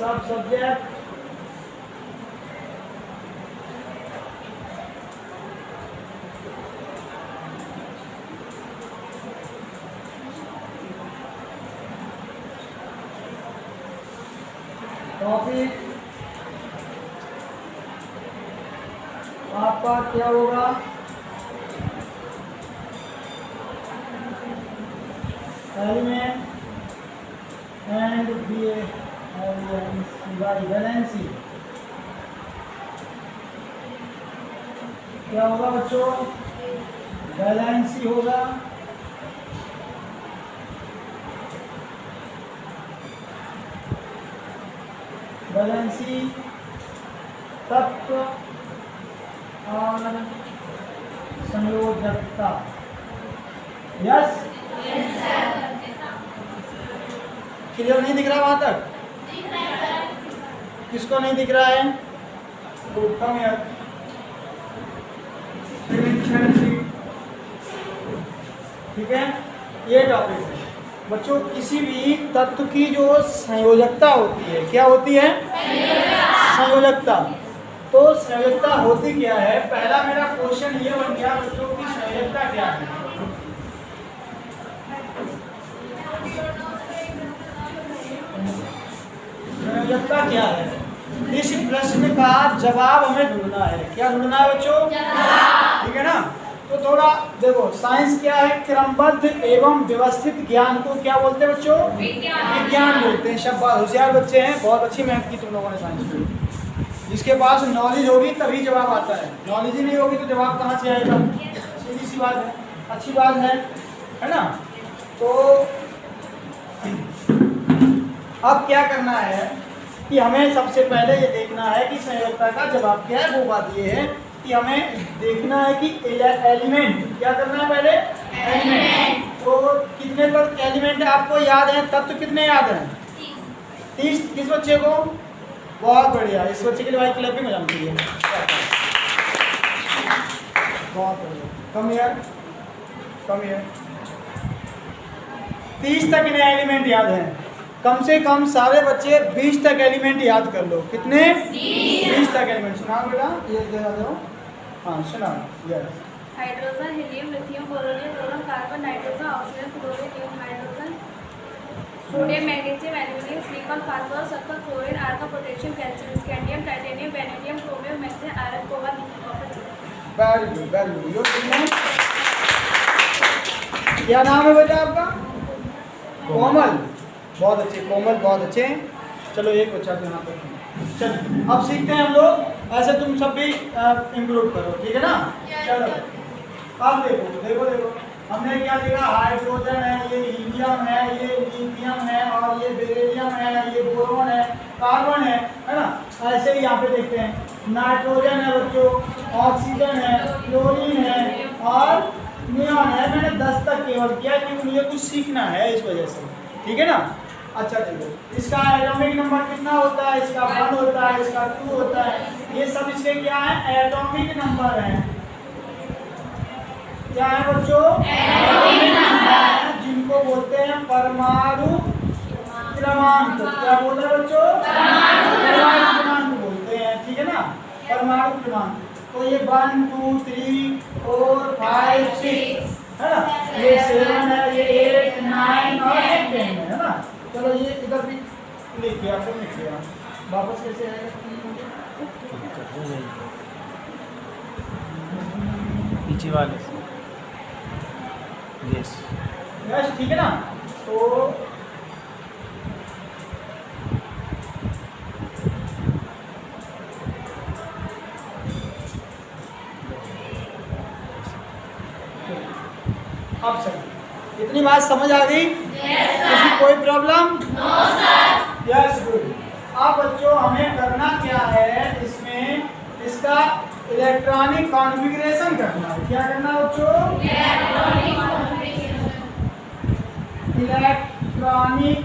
सब subject topic आपका क्या होगा? Element and valency. क्या होगा बच्चों? वैलेंसी होगा। वैलेंसी तत्व और संयोजकता। यस, क्लियर नहीं दिख रहा वहां तक? किसको नहीं दिख रहा है? कम यार। ठीक है, ये टॉपिक है बच्चों। किसी भी तत्व की जो संयोजकता होती है, क्या होती है? संयोजकता। तो संयोजकता होती क्या है? पहला मेरा क्वेश्चन ये बन गया बच्चों की संयोजकता क्या है? संयोजकता क्या है? इस प्रश्न का जवाब हमें ढूंढना है। क्या ढूंढना है बच्चों? ठीक है ना? तो थोड़ा देखो, साइंस क्या है? क्रमबद्ध एवं व्यवस्थित ज्ञान को क्या बोलते हैं बच्चों? विज्ञान बोलते हैं। सब होशियार बच्चे हैं, बहुत अच्छी मेहनत की तुम लोगों ने साइंस में। जिसके पास नॉलेज होगी तभी जवाब आता है, नॉलेज ही नहीं होगी तो जवाब कहाँ से आएगा? सीधी सी बात है, अच्छी बात है ना? तो अब क्या करना है कि हमें सबसे पहले ये देखना है कि संयोजकता का जवाब क्या है। वो बात ये है कि हमें देखना है कि एलिमेंट, क्या करना है पहले? एलिमेंट। तो कितने तक एलिमेंट आपको याद है? तत्व कितने याद हैं? 30। किस बच्चे को? बहुत बढ़िया, इस बच्चे के लिए भाई क्लैपिंग हो जानी चाहिए। बहुत बढ़िया। कम यार, कम यार। 30 तक इन्हें एलिमेंट याद हैं। कम से कम सारे बच्चे 20 तक एलिमेंट याद कर लो। कितने? 20 तक एलिमेंट। सुना बेटा, ये दे दो। हाँ सुना। Yes. Hydrogen, helium, lithium, boronium, boron, carbon, nitrogen, oxygen, chlorine, neon, hydrogen, sodium, magnesium, aluminium, silicon, phosphorus, sulphur, chlorine, argon, potassium, calcium, scandium, titanium, vanadium, chromium, magnesium, iron, cobalt, nickel, copper. Very good, very good. क्या नाम है बेटा आपका? कोमल। बहुत अच्छे कोमल, बहुत अच्छे। चलो एक बच्चा तो यहाँ पर। चलो अब सीखते हैं हम लोग। ऐसे तुम सब भी इम्प्रूव करो, ठीक है ना? चलो अब देखो देखो देखो, हमने क्या देखा? हाइड्रोजन है, ये हीलियम है, ये लिथियम है, और ये बेरिलियम है, ये बोरॉन है, कार्बन है ना? ऐसे ही यहाँ पे देखते हैं, नाइट्रोजन है बच्चों, ऑक्सीजन है, क्लोरीन है और नियॉन है। मैंने 10 तक केवल किया क्योंकि मुझे कुछ सीखना है इस वजह से, ठीक है ना? अच्छा चलो, इसका एटॉमिक नंबर कितना होता है? इसका 1 होता है, इसका 2 होता है। ये सब इसके क्या है? एटॉमिक नंबर है। क्या है बच्चों? एटॉमिक नंबर, जिनको बोलते हैं परमाणु क्रमांक। क्या बोलते हैं बच्चों? परमाणु क्रमांक बोलते हैं, ठीक है ना? परमाणु क्रमांक। तो ये 1 2 3 4 5 6 है ना? ये 7 है, ये 8 9 और 10 है ना? चलो ये इधर भी लिख लिया, आपको लिख लिया। वापस कैसे आएगा? पीछे वाले से। यस यस, ठीक है ना? तो अब सर इतनी बात समझ आ गई? किसी कोई प्रॉब्लम? Yes good. अब बच्चों हमें करना क्या है? इसमें इसका इलेक्ट्रॉनिक कॉन्फ़िगरेशन करना है। क्या करना है बच्चों? इलेक्ट्रॉनिक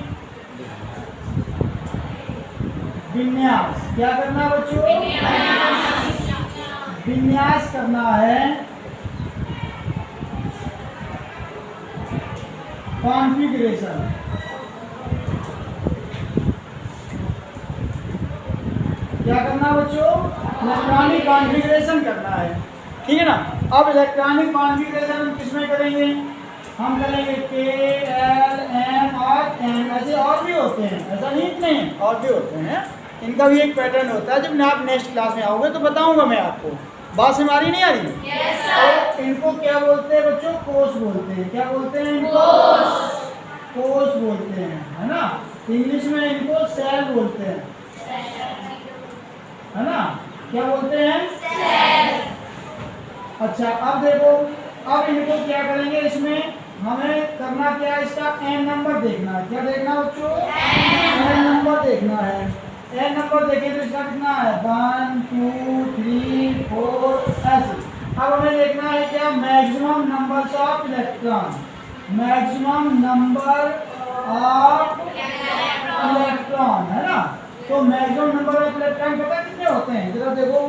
विन्यास। क्या करना है बच्चों? विन्यास करना है, कॉन्फ़िगरेशन। क्या करना है बच्चों? इलेक्ट्रॉनिक कॉन्फ़िगरेशन करना है, ठीक है ना। अब इलेक्ट्रॉनिक कॉन्फ़िगरेशन हम किसमें करेंगे? हम करेंगे K, L, M और N। ऐसे और भी होते हैं, ऐसा नहीं इतने हैं, और भी होते हैं। इनका भी एक पैटर्न होता है। जब आप नेक्स्ट क्लास में आओगे तो बताऊंगा मैं आपको। बात से हमारी नहीं आ रही? Yes, sir. तो इनको क्या बोलते हैं बच्चों? कोष बोलते हैं। क्या बोलते हैं इनको? कोष बोलते हैं, है ना। इंग्लिश में इनको सेल बोलते हैं, है ना। क्या बोलते हैं? सेल। अच्छा, अब देखो, अब इनको क्या करेंगे? इसमें हमें करना क्या है? इसका एन नंबर देखना है। क्या देखना बच्चों? एन नंबर देखना है। एन नंबर देखें तो इसका कितना है? 1 2 3 4 ऐसे। अब हमें देखना है क्या? Maximum numbers of electron. Maximum number of electron, है ना। तो मैक्सिमम नंबर ऑफ इलेक्ट्रॉन पता कितने होते हैं? जरा देखो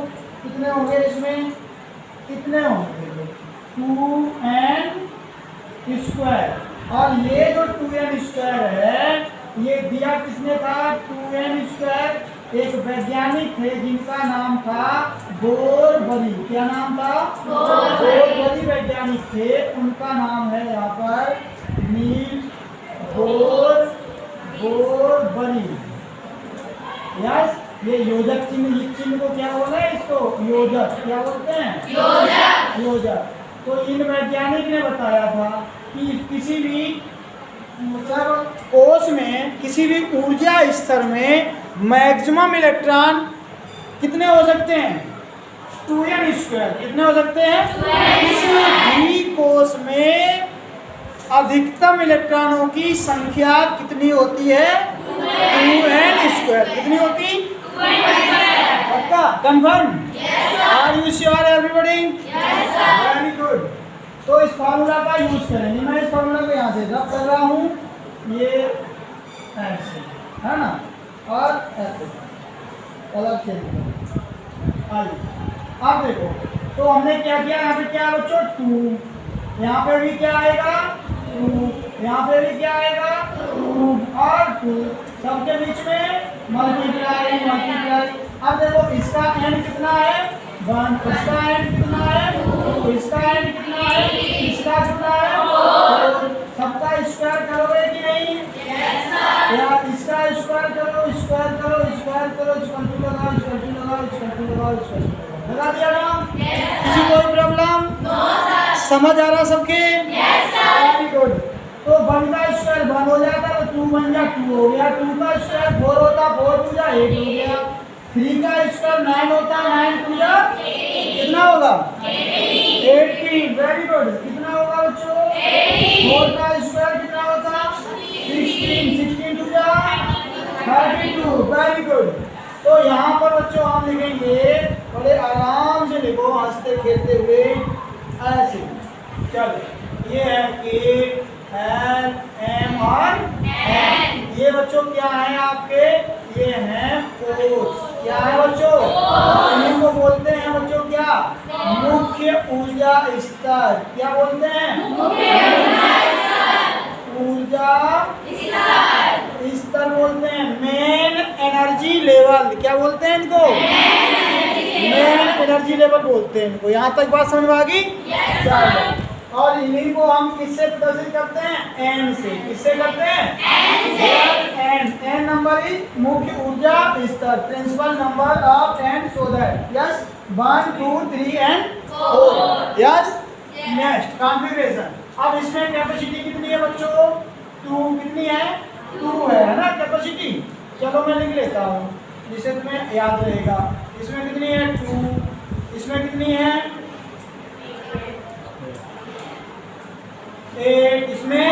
कितने होंगे इसमें, कितने होंगे? 2n²। और ये जो 2n² है, ये दिया किसने था? 2n²। एक वैज्ञानिक थे जिनका नाम था बोर-बरी। क्या नाम था? बोर-बरी वैज्ञानिक थे, उनका नाम है यहाँ पर नील्स बोर-बरी। यस, ये योजक चिन्ह, इस चिन्ह को क्या बोला है? इसको योजक। क्या बोलते हैं? योजक। योजक। तो इन वैज्ञानिक ने बताया था कि किसी भी मतलब कोष में, किसी भी ऊर्जा स्तर में मैक्सिमम इलेक्ट्रॉन कितने हो सकते हैं? 2n²। कितने हो सकते हैं? किसी भी कोष में अधिकतम इलेक्ट्रॉनों की संख्या कितनी होती है? 2n²। कितनी होती? पक्का? Confirm? Are you sure everybody? Very good. तो इस फार्मूला का यूज करेंगे। मैं इस फार्मूला को यहाँ से रब कर रहा हूँ, ये ऐसे, है ना, और ऐसे अलग से। अब देखो, तो हमने क्या किया? यहाँ पे क्या बच्चों? 2। यहाँ पे भी क्या आएगा? 2। यहाँ पे भी क्या आएगा? 2 और 2। सबके बीच में मल्टीप्लाई मल्टीप्लाई। अब देखो इसका n कितना है? 1। इसका n कितना है? 2। इसका n कितना है? इसका कितना है? 4। सबका स्क्वायर करोगे कि नहीं? Yes sir. यार इसका स्क्वायर करो, स्क्वायर करो, स्क्वायर करो, स्क्वायर लगाओ, स्क्वायर लगाओ, स्क्वायर लगाओ, स्क्वायर लगा दिया ना? किसी कोई प्रॉब्लम? No sir. समझ आ रहा सबके? Yes sir. Very good. तो 1 का स्क्वायर 1 हो जाता है, 2 1 जा 2 हो गया। 2 का स्क्वायर 4 होता, 4 2 जा 8 हो गया। 3 का स्क्वायर 9 होता, 9 2 जा कितना होगा? 18। Very good. कितना होगा बच्चों? 4 का स्क्वायर कितना होता? 16। 16 2 जा 32। Very good. तो यहाँ पर बच्चों हम लिखेंगे, बड़े आराम से लिखो, हंसते खेलते हुए ऐसे। चलो, ये है K, L, M और N। ये बच्चों क्या है आपके? ये हैं कोष। क्या है बच्चों? इनको बोलते हैं बच्चों क्या? मुख्य ऊर्जा स्तर। क्या बोलते हैं? ऊर्जा स्तर बोलते हैं। Main energy level. क्या बोलते हैं इनको? मेन एनर्जी लेवल बोलते हैं इनको। यहाँ तक बात समझ में आ गई? चलो, और इन्हीं को हम किससे प्रदर्शित करते हैं? एन से। किससे करते हैं? एन। एन नंबर इज मुख्य ऊर्जा स्तर, principal number of N, so that yes 1 2 3 and 4। Yes. Next configuration. अब इसमें कैपेसिटी कितनी है बच्चों? 2। कितनी है? 2 है ना कैपेसिटी। चलो मैं लिख लेता हूँ जिससे तुम्हें याद रहेगा। इसमें कितनी है? 2। इसमें कितनी है? 8। इसमें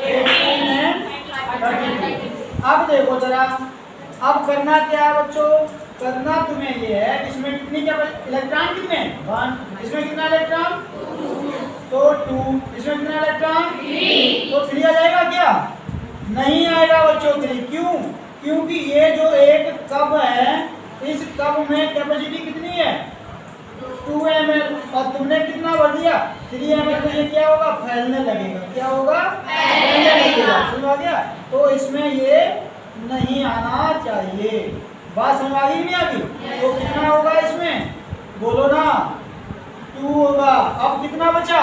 18 है 32। अब देखो जरा, अब करना क्या है बच्चों? करना तुम्हें ये है, इसमें कितनी क्या इलेक्ट्रॉन कितने? 1। इसमें कितना इलेक्ट्रॉन? 2। तो 2। इसमें कितना इलेक्ट्रॉन? 3। तो 3 आ जाएगा क्या? नहीं आएगा बच्चों 3। क्यों? क्योंकि ये जो एक कप है, इस कप में कैपेसिटी कितनी है? 2 ml। और तुमने कितना भर दिया? 3 ml। तो ये क्या होगा? फैलने लगेगा। क्या होगा? फैलने लगेगा। समझ आ गया? तो इसमें ये नहीं आना चाहिए। बात समझ आ गई नहीं आ गई? तो कितना होगा इसमें, बोलो ना, 2 होगा। अब कितना बचा,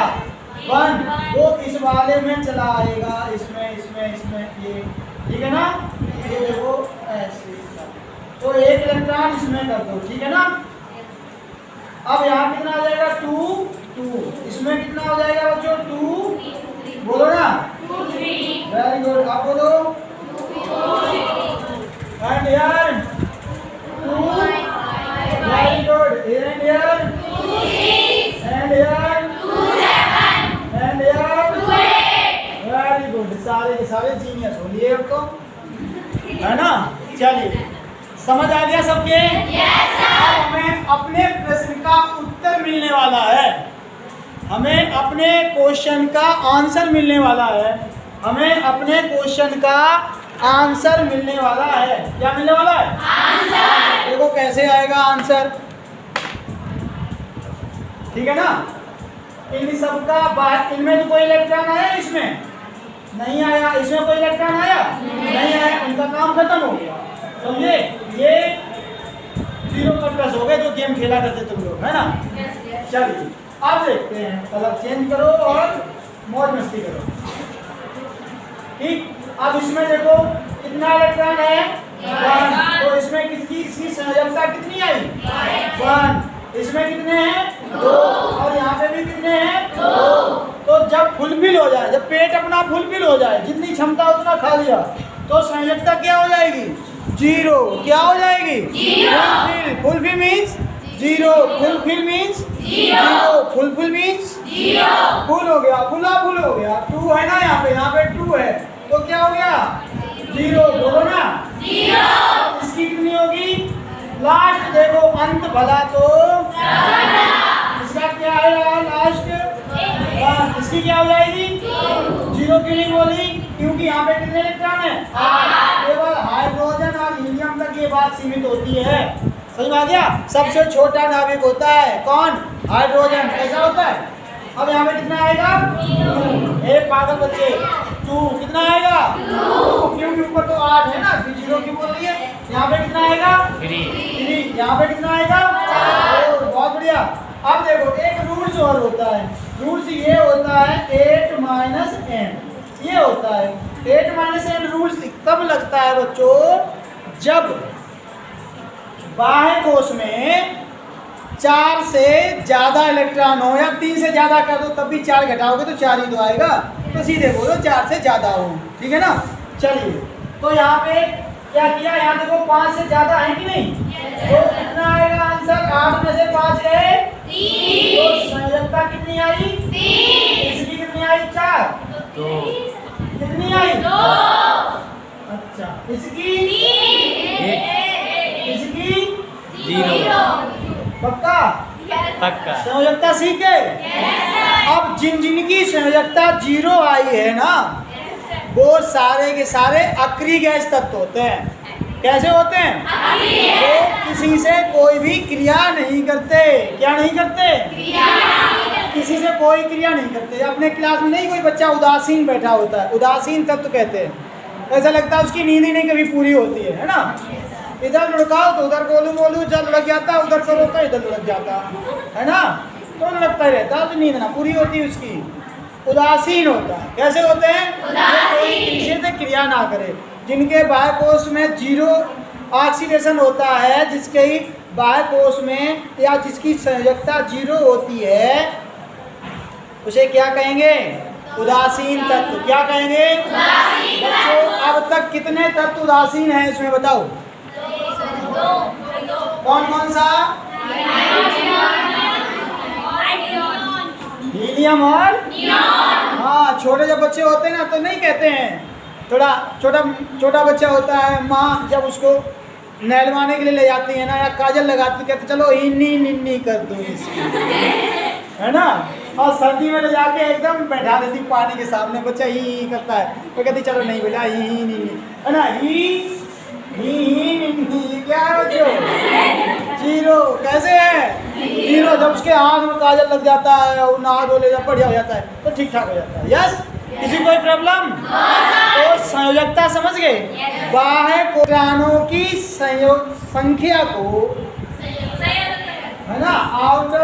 1, वो इस वाले में चला आएगा, इसमें इसमें इसमें, ये ठीक है ना, ये देखो ऐसे। तो एक इलेक्ट्रॉन इसमें कर दो, ठीक है ना। अब यहाँ कितना आ जाएगा, 2 2, इसमें कितना हो जाएगा बच्चों, 2, बोलो ना, वेरी गुड। आप बोलो, एंड यार 2, वेरी गुड, एंड यार, एंड यार, एंड यार, वेरी गुड। सारे के सारे जीनियस हो लिए अब तो, है ना। चलिए, समझ आ गया सबके? अब हमें अपने प्रश्न का उत्तर मिलने वाला है, हमें अपने क्वेश्चन का आंसर मिलने वाला है, हमें अपने क्वेश्चन का आंसर मिलने वाला है। क्या मिलने वाला है, आंसर। देखो कैसे आएगा आंसर, ठीक है ना। इन सब का बाहर, इनमें तो कोई इलेक्ट्रॉन आया, इसमें नहीं आया, इसमें कोई इलेक्ट्रॉन आया नहीं आया, इनका काम खत्म हो गया, समझे। ये 0 कट हो गए जो गेम खेला करते तुम लोग, है ना। चलिए अब देखते हैं, कलर चेंज करो और मौज मस्ती करो, ठीक। अब इसमें देखो कितना इलेक्ट्रॉन है, 1, तो इसमें इसकी संयोजकता कितनी आई, 1, इसमें कितने हैं, 2, और यहाँ पे भी कितने हैं, 2। तो जब फुलफिल हो जाए, जब पेट अपना फुलफिल हो जाए, जितनी क्षमता उतना खा लिया, तो संयोजकता क्या हो जाएगी, 0। क्या हो जाएगी, 0। Fulfil means 0, fulfil means 0, fulfil means 0, full हो गया, फुल हो गया। 2 है ना यहाँ पे 2 है, तो क्या हो गया, 0, बोलो ना, 0। इसकी कितनी होगी, लास्ट देखो, अंत भला तो इसका क्या है लास्ट, 1, इसकी क्या हो जाएगी, 0 के लिए बोली, क्योंकि यहाँ पे कितने इलेक्ट्रॉन है, 8। केवल हाइड्रोजन और हीलियम तक ये बात सीमित होती है, समझ में आ गया। सबसे छोटा नाभिक होता है कौन, हाइड्रोजन, ऐसा होता है। अब यहाँ पे कितना आएगा, 2। एक पागल बच्चे, 2 कितना आएगा, 2, क्योंकि ऊपर तो 8 है ना, फिर 0 क्यों बोल रही है। यहाँ पे कितना आएगा, 3, यहाँ पे कितना आएगा, 4। बहुत बढ़िया। अब देखो एक रूल्स और होता है, रूल्स ये होता है 8 माइनस n, ये होता है 8 माइनस n। रूल्स तब लगता है बच्चों जब बाह्य कोश में 4 से ज़्यादा इलेक्ट्रॉन हो, या 3 से ज़्यादा कर दो तब भी 4 घटाओगे तो 4 ही तो आएगा, तो सीधे बोलो 4 से ज़्यादा हो, ठीक है ना। चलिए, तो यहाँ पे क्या किया, यहाँ देखो 5 से ज़्यादा है कि नहीं, तो कितना आएगा आंसर, 8 में से 5 गए 3, तो संयोजकता कितनी आई, 3, इसकी कितनी आई, 4, 2, कितनी आई, 2, अच्छा, इसकी 0, पक्का, संयोजकता सीखे। अब जिनकी संयोजकता 0 आई है ना, वो सारे के सारे अक्रिय गैस तत्व होते हैं। कैसे होते हैं, वो किसी से कोई भी क्रिया नहीं करते। क्या नहीं करते, किसी से कोई क्रिया नहीं करते। अपने क्लास में नहीं कोई बच्चा उदासीन बैठा होता है, उदासीन तत्व कहते हैं। ऐसा लगता है उसकी नींद ही नहीं कभी पूरी होती है ना। इधर लुढ़काओ तो उधर बोलूँ जब लग जाता है, उधर करो तो इधर लग जाता है ना, तो लगता ही रहता है तो नींद ना पूरी होती है उसकी, उदासीन होता है। कैसे होते हैं, कोई किसी से क्रिया ना करे। जिनके बाह्य कोश में 0 ऑक्सीडेशन होता है, जिसके बाह्य कोश में या जिसकी संयोजकता 0 होती है, उसे क्या कहेंगे, उदासीन तत्व। क्या कहेंगे, बच्चों अब तक कितने तत्व उदासीन हैं इसमें बताओ, कौन कौन सा, हीलियम और हाँ। छोटे जब बच्चे होते हैं ना तो नहीं कहते हैं, थोड़ा छोटा बच्चा होता है, माँ जब उसको नहलवाने के लिए ले जाती है ना, या काजल लगाती, कहते चलो इन्नी निन्नी कर दो इसकी, है ना। और सर्दी में ले जाके एकदम बैठा देती पानी के सामने, बच्चा ही करता है, तो कहती चलो नहीं बेटा ही निन्नी, है ना, ही क्या है बच्चों, 0। कैसे है 0, जब उसके हाथ में काजल लग जाता है और नहा धो ले बढ़िया हो जाता है तो ठीक ठाक हो जाता है। यस, किसी कोई प्रॉब्लम, तो संयोजकता बात समझ गए? Yes. बाह्य कोशिकाओं की संयोग संख्या को, है ना, आउटर